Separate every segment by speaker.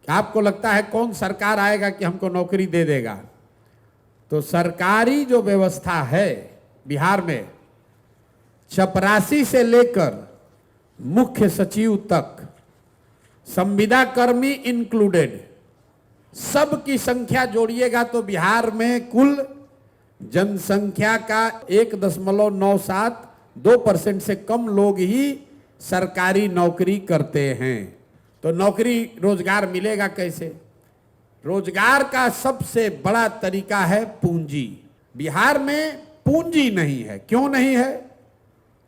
Speaker 1: आपको लगता है कौन सरकार आएगा कि हमको नौकरी दे देगा? तो सरकारी जो व्यवस्था है बिहार में, चपरासी से लेकर मुख्य सचिव तक, संविदा कर्मी इंक्लूडेड, सबकी संख्या जोड़िएगा तो बिहार में कुल जनसंख्या का 1.97-2% से कम लोग ही सरकारी नौकरी करते हैं। तो नौकरी रोजगार मिलेगा कैसे? रोजगार का सबसे बड़ा तरीका है पूंजी। बिहार में पूंजी नहीं है। क्यों नहीं है?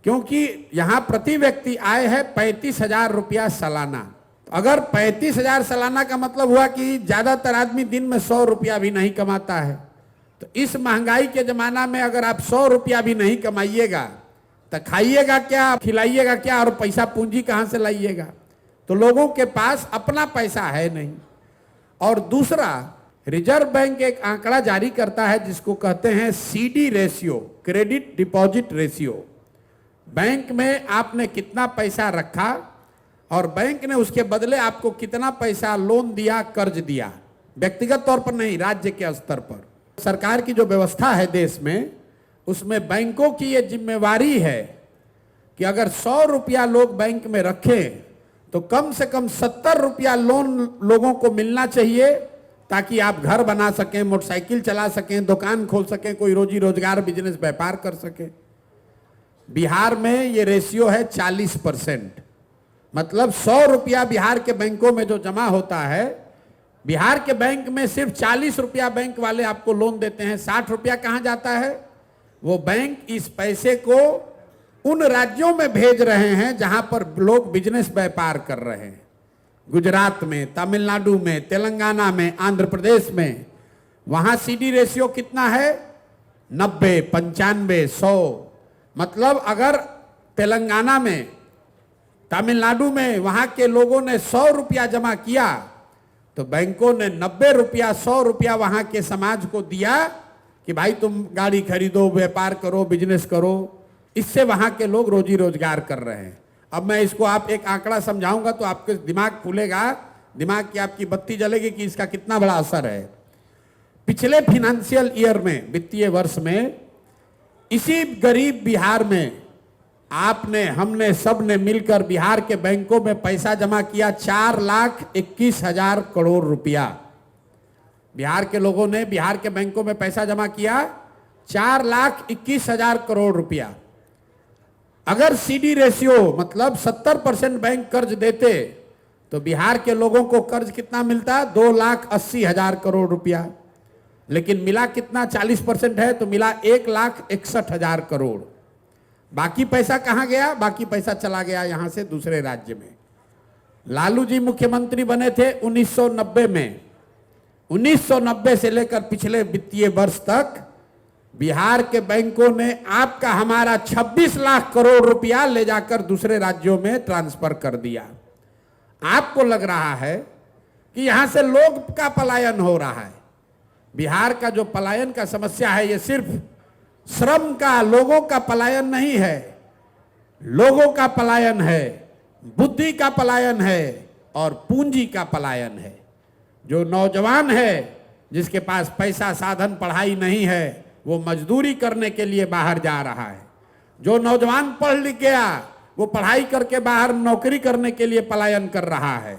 Speaker 1: क्योंकि यहां प्रति व्यक्ति आय है 35,000 रुपया सालाना। अगर 35,000 सालाना का मतलब हुआ कि ज्यादातर आदमी दिन में 100 रुपया भी नहीं कमाता है। तो इस महंगाई के जमाना में अगर आप 100 रुपया भी नहीं कमाइएगा तो खाइएगा क्या, खिलाइएगा क्या, और पैसा पूंजी कहां से लाइएगा? तो लोगों के पास अपना पैसा है नहीं। और दूसरा, रिजर्व बैंक एक आंकड़ा जारी करता है जिसको कहते हैं CD ratio, credit deposit ratio. Bank में आपने कितना पैसा रखा और बैंक ने उसके बदले आपको कितना पैसा लोन दिया, कर्ज दिया, व्यक्तिगत तौर पर नहीं, राज्य के स्तर पर। सरकार की जो व्यवस्था है देश में, उसमें बैंकों की ये जिम्मेवारी है कि अगर 100 रुपया लोग बैंक में रखें तो कम से कम 70 रुपया लोन लोगों को मिलना चाहिए, ताकि आप घर बना सकें, मोटरसाइकिल चला सकें, दुकान खोल सकें, कोई रोजी रोजगार बिजनेस व्यापार कर सकें। बिहार में ये रेशियो है 40%। मतलब 100 रुपया बिहार के बैंकों में जो जमा होता है, बिहार के बैंक में सिर्फ 40 रुपया बैंक वाले आपको लोन देते हैं। 60 रुपया कहां जाता है? वो बैंक इस पैसे को उन राज्यों में भेज रहे हैं जहां पर लोग बिजनेस व्यापार कर रहे हैं। गुजरात में, तमिलनाडु में, तेलंगाना में, आंध्र प्रदेश में। वहां सीडी रेशियो कितना है? 90, 95, 100। मतलब अगर तेलंगाना में, तमिलनाडु में वहां के लोगों ने 100 रुपया जमा किया तो बैंकों ने 90 रुपया, 100 रुपया वहां के समाज को दिया कि भाई तुम गाड़ी खरीदो, व्यापार करो, बिजनेस करो। इससे वहां के लोग रोजी रोजगार कर रहे हैं। अब मैं इसको आप एक आंकड़ा समझाऊंगा तो आपके दिमाग खुलेगा, दिमाग की आपकी बत्ती जलेगी कि इसका कितना बड़ा असर है। पिछले फाइनेंशियल ईयर में, वित्तीय वर्ष में, इसी गरीब बिहार में आपने, हमने, सब ने मिलकर बिहार के बैंकों में पैसा जमा किया 4,21,000 करोड़ रुपया। बिहार के लोगों ने बिहार के बैंकों में पैसा जमा किया 4,21,000 करोड़ रुपया। अगर सीडी रेशियो मतलब 70% बैंक कर्ज देते तो बिहार के लोगों को कर्ज कितना मिलता? 2,80,000 करोड़ रुपया। लेकिन मिला कितना? 40% है तो मिला 1,61,000 करोड़। बाकी पैसा कहां गया? बाकी पैसा चला गया यहां से दूसरे राज्य में। लालू जी मुख्यमंत्री बने थे 1990 में। 1990 से लेकर पिछले वित्तीय वर्ष तक बिहार के बैंकों ने आपका, हमारा 26 लाख करोड़ रुपया ले जाकर दूसरे राज्यों में ट्रांसफर कर दिया। आपको लग रहा है कि यहां से लोग का पलायन हो रहा है। बिहार का जो पलायन का समस्या है, ये सिर्फ श्रम का, लोगों का पलायन नहीं है। लोगों का पलायन है, बुद्धि का पलायन है और पूंजी का पलायन है। जो नौजवान है जिसके पास पैसा, साधन, पढ़ाई नहीं है, वो मजदूरी करने के लिए बाहर जा रहा है। जो नौजवान पढ़ लिख गया वो पढ़ाई करके बाहर नौकरी करने के लिए पलायन कर रहा है।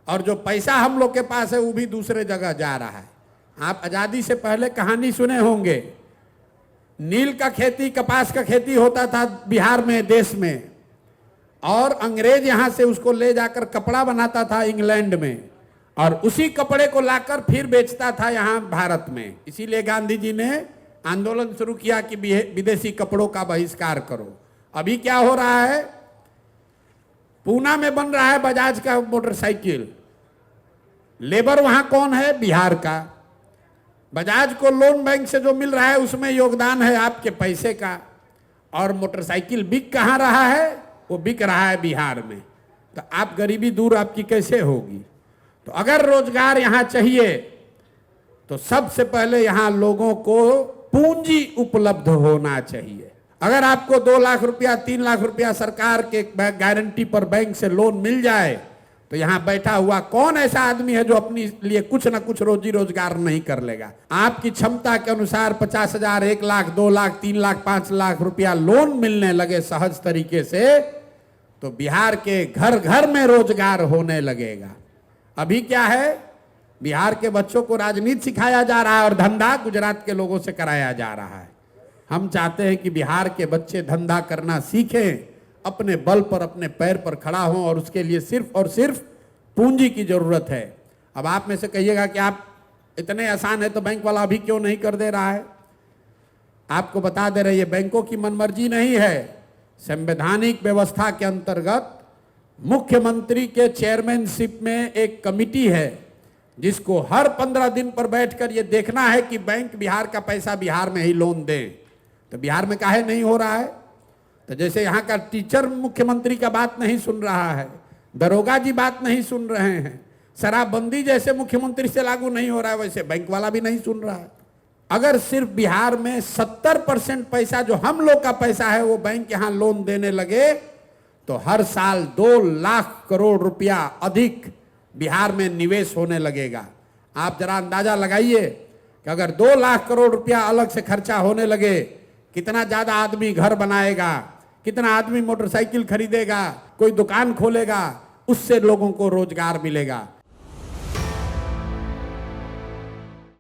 Speaker 1: और जो पैसा हम लोग के पास है वो भी दूसरे जगह जा रहा है। आप आजादी से पहले कहानी सुने होंगे, नील का खेती, कपास का खेती होता था बिहार में, देश में, और अंग्रेज यहां से उसको ले जाकर कपड़ा बनाता था इंग्लैंड में, और उसी कपड़े को लाकर फिर बेचता था यहां भारत में। इसीलिए गांधी जी ने आंदोलन शुरू किया कि विदेशी कपड़ों का बहिष्कार करो। अभी क्या हो रहा है? पूना में बन रहा है बजाज का मोटरसाइकिल। लेबर वहां कौन है? बिहार का। बजाज को लोन बैंक से जो मिल रहा है उसमें योगदान है आपके पैसे का। और मोटरसाइकिल बिक कहां रहा है? वो बिक रहा है बिहार में। तो आप गरीबी दूर आपकी कैसे होगी? तो अगर रोजगार यहां चाहिए तो सबसे पहले यहां लोगों को पूंजी उपलब्ध होना चाहिए। अगर आपको 2 लाख रुपया, 3 लाख रुपया सरकार के गारंटी पर बैंक से लोन मिल जाए तो यहां बैठा हुआ कौन ऐसा आदमी है जो अपने लिए कुछ ना कुछ रोजी रोजगार नहीं कर लेगा? आपकी क्षमता के अनुसार 50,000, 1 लाख, 2 लाख, 3 लाख, 5 लाख रुपया लोन मिलने लगे सहज तरीके से, तो बिहार के घर घर में रोजगार होने लगेगा। अभी क्या है, बिहार के बच्चों को राजनीति सिखाया जा रहा है और धंधा गुजरात के लोगों से कराया जा रहा है। हम चाहते हैं कि बिहार के बच्चे धंधा करना सीखें, अपने बल पर अपने पैर पर खड़ा हों, और उसके लिए सिर्फ और सिर्फ पूंजी की जरूरत है। अब आप में से कहिएगा कि आप इतने आसान है तो बैंक वाला अभी क्यों नहीं कर दे रहा है? आपको बता दे रहे, ये बैंकों की मनमर्जी नहीं है। संवैधानिक व्यवस्था के अंतर्गत मुख्यमंत्री के चेयरमैनशिप में एक कमिटी है जिसको हर 15 दिन पर बैठकर ये देखना है कि बैंक बिहार का पैसा बिहार में ही लोन दे। तो बिहार में काहे नहीं हो रहा है? तो जैसे यहाँ का टीचर मुख्यमंत्री का बात नहीं सुन रहा है, दरोगा जी बात नहीं सुन रहे हैं, शराबबंदी जैसे मुख्यमंत्री से लागू नहीं हो रहा है, वैसे बैंक वाला भी नहीं सुन रहा है। अगर सिर्फ बिहार में 70% पैसा जो हम लोग का पैसा है वो बैंक यहाँ लोन देने लगे तो हर साल 2 लाख करोड़ रुपया अधिक बिहार में निवेश होने लगेगा। आप जरा अंदाजा लगाइए कि अगर 2 लाख करोड़ रुपया अलग से खर्चा होने लगे, कितना ज्यादा आदमी घर बनाएगा, कितना आदमी मोटरसाइकिल खरीदेगा, कोई दुकान खोलेगा, उससे लोगों को रोजगार मिलेगा।